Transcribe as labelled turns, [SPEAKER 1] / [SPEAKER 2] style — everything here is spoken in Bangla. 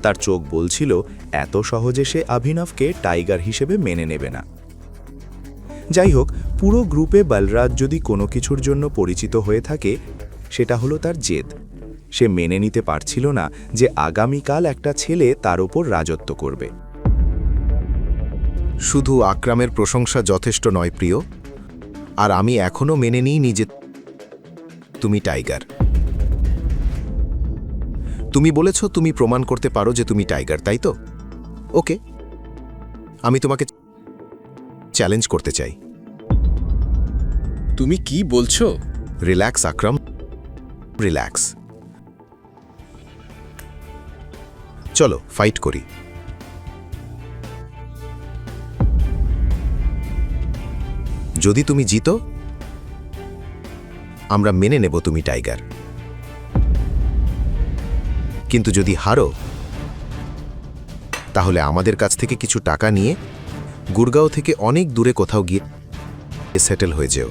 [SPEAKER 1] তার চোখ বলছিল এত সহজে সে অভিনবকে টাইগার হিসেবে মেনে নেবে না। যাই হোক, পুরো গ্রুপে বলরাজ যদি কোনো কিছুর জন্য পরিচিত হয়ে থাকে, সেটা হলো তার জেদ। সে মেনে নিতে পারছিল না যে আগামীকাল একটা ছেলে তার ওপর রাজত্ব করবে।
[SPEAKER 2] শুধু আকরামের প্রশংসা যথেষ্ট নয় প্রিয়, আর আমি এখনো মেনে নিইনি যে তুমি টাইগার। তুমি বলেছ তুমি প্রমাণ করতে পারো যে তুমি টাইগার, তাই তো? ওকে, আমি তোমাকে চ্যালেঞ্জ করতে চাই।
[SPEAKER 3] তুমি কি বলছো?
[SPEAKER 2] রিল্যাক্স আকরাম, রিল্যাক্স। চলো ফাইট করি। যদি তুমি জিতো, আমরা মেনে নেব তুমি টাইগার, কিন্তু যদি হারো, তাহলে আমাদের কাছ থেকে কিছু টাকা নিয়ে গুরগাঁও থেকে অনেক দূরে কোথাও গিয়ে সেটেল হয়ে যেও।